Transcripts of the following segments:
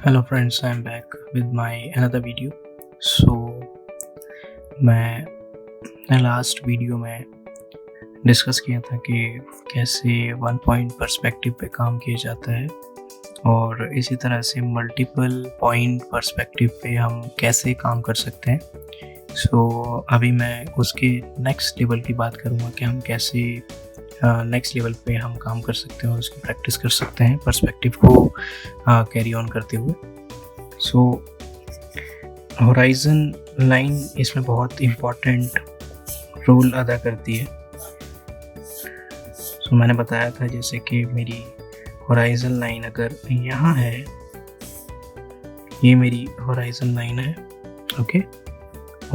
Hello friends, I am back with my another video. So मैं last video में discuss किया था कि कैसे वन पॉइंट पर्सपेक्टिव पे काम किया जाता है और इसी तरह से मल्टीपल पॉइंट पर्सपेक्टिव पे हम कैसे काम कर सकते हैं। अभी मैं उसके नेक्स्ट लेवल की बात करूँगा कि हम कैसे नेक्स्ट लेवल पे हम काम कर सकते हैं और उसकी प्रैक्टिस कर सकते हैं पर्सपेक्टिव को कैरी ऑन करते हुए। होराइज़न लाइन इसमें बहुत इम्पोर्टेंट रोल अदा करती है। मैंने बताया था जैसे कि मेरी होराइज़न लाइन अगर यहाँ है, ये मेरी होराइज़न लाइन है, ओके।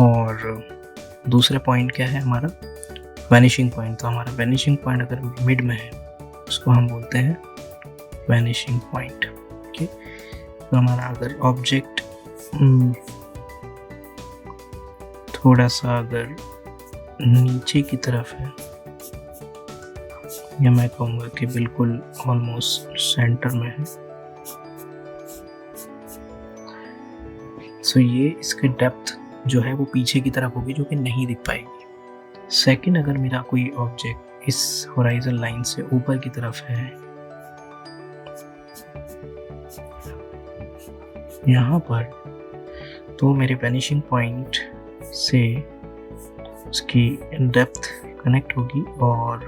और दूसरा पॉइंट क्या है हमारा? Vanishing point. तो हमारा वैनिशिंग पॉइंट अगर मिड में है उसको हम बोलते हैं वैनिशिंग पॉइंट, ओके। तो हमारा अगर ऑब्जेक्ट थोड़ा सा अगर नीचे की तरफ है, या मैं कहूँगा कि बिल्कुल ऑलमोस्ट सेंटर में है, सो ये इसका डेप्थ जो है वो पीछे की तरफ होगी, जो कि नहीं दिख पाएगी। सेकंड, अगर मेरा कोई ऑब्जेक्ट इस होराइज़न लाइन से ऊपर की तरफ है, यहाँ पर, तो मेरे वैनिशिंग पॉइंट से उसकी डेप्थ कनेक्ट होगी और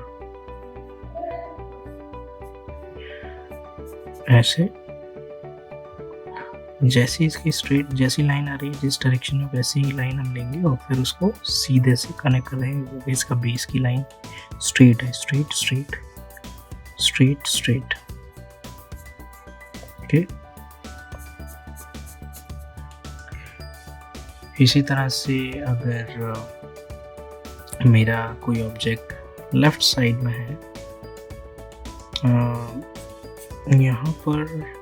ऐसे जैसे इसकी स्ट्रेट जैसी लाइन आ रही है जिस डायरेक्शन में, वैसे ही लाइन हम लेंगे और फिर उसको सीधे से कनेक्ट कर देंगे, क्योंकि इसका बेस की लाइन स्ट्रेट है, straight straight straight straight, okay. इसी तरह से अगर मेरा कोई ऑब्जेक्ट लेफ्ट साइड में है, यहाँ पर,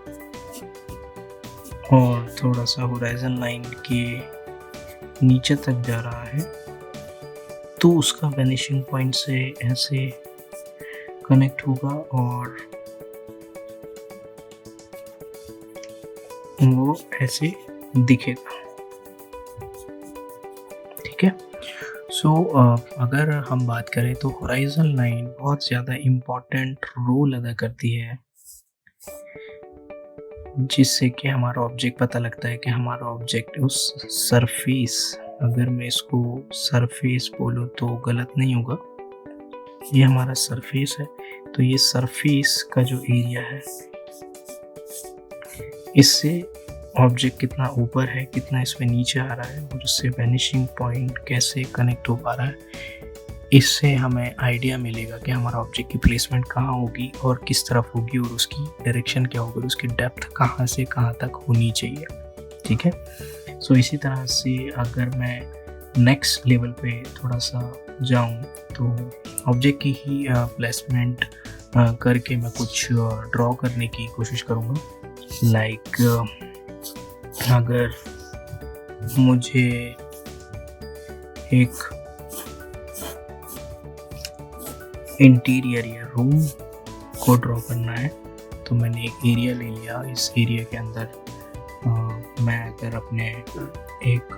और थोड़ा सा होराइज़न लाइन के नीचे तक जा रहा है, तो उसका वैनिशिंग पॉइंट से ऐसे कनेक्ट होगा और वो ऐसे दिखेगा, ठीक है। अगर हम बात करें तो होराइज़न लाइन बहुत ज़्यादा इम्पोर्टेंट रोल अदा करती है, जिससे कि हमारा ऑब्जेक्ट पता लगता है कि हमारा ऑब्जेक्ट उस सरफेस, अगर मैं इसको सरफेस बोलूँ तो गलत नहीं होगा, ये हमारा सरफेस है, तो ये सरफेस का जो एरिया है, इससे ऑब्जेक्ट कितना ऊपर है, कितना इसमें नीचे आ रहा है और उससे वैनिशिंग पॉइंट कैसे कनेक्ट हो पा रहा है, इससे हमें आइडिया मिलेगा कि हमारा ऑब्जेक्ट की प्लेसमेंट कहाँ होगी और किस तरफ होगी और उसकी डायरेक्शन क्या होगी और उसकी डेप्थ कहाँ से कहाँ तक होनी चाहिए, ठीक है। इसी तरह से अगर मैं नेक्स्ट लेवल पे थोड़ा सा जाऊँ तो ऑब्जेक्ट की ही प्लेसमेंट करके मैं कुछ ड्रॉ करने की कोशिश करूँगा। लाइक अगर मुझे एक इंटीरियर या रूम को ड्रॉ करना है, तो मैंने एक एरिया ले लिया। इस एरिया के अंदर मैं अगर अपने एक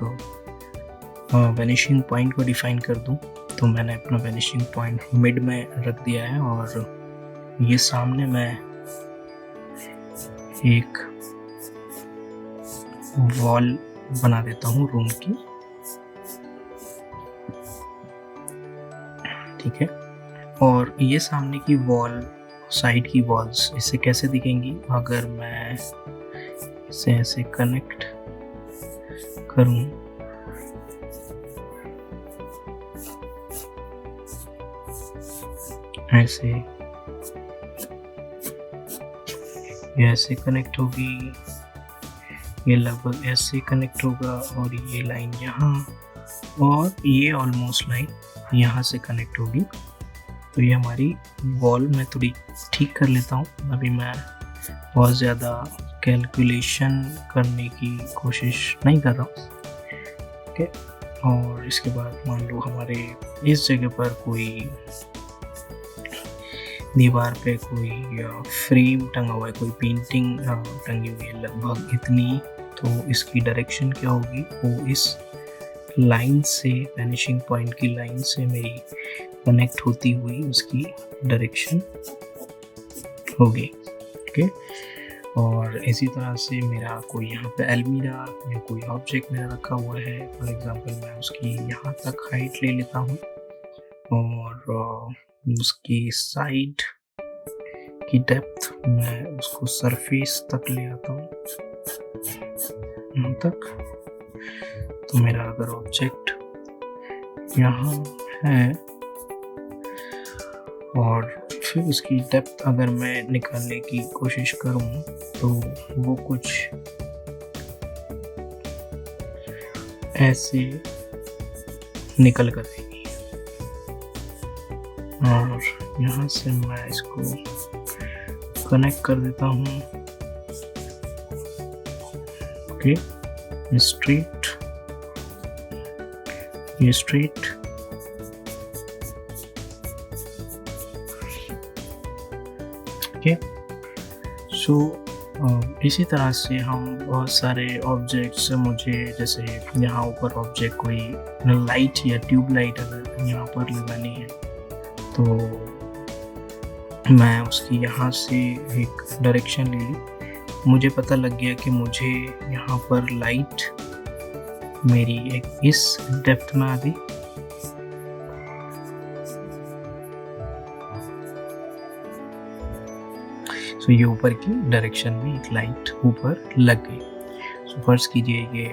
वैनिशिंग पॉइंट को डिफाइन कर दूं, तो मैंने अपना वैनिशिंग पॉइंट मिड में रख दिया है और ये सामने मैं एक वॉल बना देता हूँ रूम की, ठीक है। और ये सामने की वॉल, साइड की वॉल्स इससे कैसे दिखेंगी? अगर मैं इसे ऐसे कनेक्ट करूं, ऐसे ये ऐसे कनेक्ट होगी, ये लगभग ऐसे कनेक्ट होगा और ये लाइन यहाँ, और ये ऑलमोस्ट लाइन यहाँ से कनेक्ट होगी। तो ये हमारी वॉल मैं थोड़ी ठीक कर लेता हूँ, अभी मैं बहुत ज़्यादा कैलकुलेशन करने की कोशिश नहीं कर रहा हूँ, ओके। और इसके बाद मान लो हमारे इस जगह पर कोई दीवार पे कोई फ्रेम टंगा हुआ है, कोई पेंटिंग टंगी हुई है लगभग इतनी, तो इसकी डायरेक्शन क्या होगी, वो इस लाइन से, वैनिशिंग पॉइंट की लाइन से मेरी कनेक्ट होती हुई उसकी डायरेक्शन होगी। ओके, और इसी तरह से मेरा कोई यहाँ पे अलमीरा या कोई ऑब्जेक्ट मेरा रखा हुआ है, फॉर एग्जांपल मैं उसकी यहाँ तक हाइट ले लेता हूँ और उसकी साइड की डेप्थ मैं उसको सरफेस तक ले आता हूँ यहाँ तक। तो मेरा अगर ऑब्जेक्ट यहाँ है और फिर उसकी डेप्थ अगर मैं निकालने की कोशिश करूँ तो वो कुछ ऐसे निकल कर आएगी, और यहाँ से मैं इसको कनेक्ट कर देता हूँ। ओके, स्ट्रेट, ये स्ट्रेट, ओके। सो इसी तरह से हम बहुत सारे ऑब्जेक्ट्स, मुझे जैसे यहाँ ऊपर ऑब्जेक्ट कोई लाइट या ट्यूब लाइट अगर यहाँ पर लगानी है तो मैं उसकी यहाँ से एक डायरेक्शन ले ली, मुझे पता लग गया कि मुझे यहाँ पर लाइट मेरी एक इस डेप्थ में आ गई, सो ये ऊपर की डायरेक्शन में एक लाइट ऊपर लग गई। सो फर्ज कीजिए ये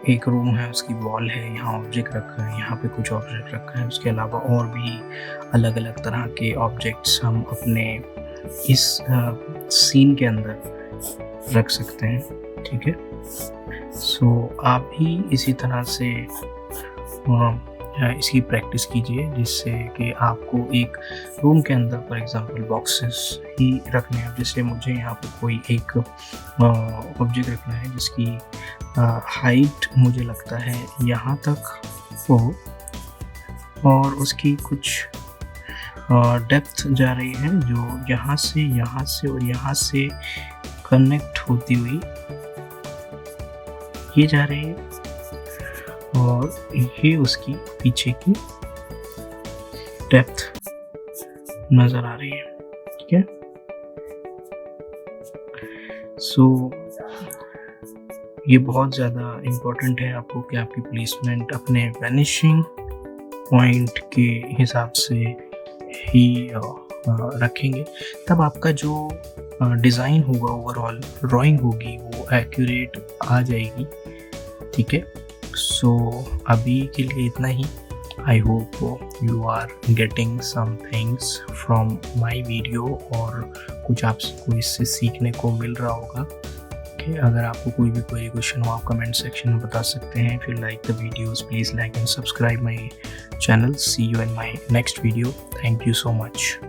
एक रूम है, उसकी वॉल है, यहाँ ऑब्जेक्ट रखा है, यहाँ पे कुछ ऑब्जेक्ट रखा है, उसके अलावा और भी अलग अलग तरह के ऑब्जेक्ट्स हम अपने इस सीन के अंदर रख सकते हैं। ठीक है, सो आप भी इसी तरह से इसकी प्रैक्टिस कीजिए, जिससे कि आपको एक रूम के अंदर फॉर एग्जांपल बॉक्सेस ही रखने हैं। जैसे मुझे यहाँ पर कोई एक ऑब्जेक्ट रखना है जिसकी हाइट मुझे लगता है यहाँ तक हो और उसकी कुछ डेप्थ जा रही है जो यहाँ से और यहाँ से कनेक्ट होती हुई ये जा रही है, और ये उसकी पीछे की डेप्थ नजर आ रही है। ठीक है, सो ये बहुत ज़्यादा इम्पोर्टेंट है आपको कि आपकी प्लेसमेंट अपने वैनिशिंग पॉइंट के हिसाब से ही रखेंगे, तब आपका जो डिज़ाइन होगा, ओवरऑल ड्राइंग होगी, वो एक्यूरेट आ जाएगी। ठीक है, सो अभी के लिए इतना ही। I hope you are getting some things from my video और कुछ आपको इससे सीखने को मिल रहा होगा। कि अगर आपको कोई भी कोई क्वेश्चन हो आप कमेंट सेक्शन में बता सकते हैं। If you like the videos please like and subscribe my channel. See you in my next video. Thank you so much.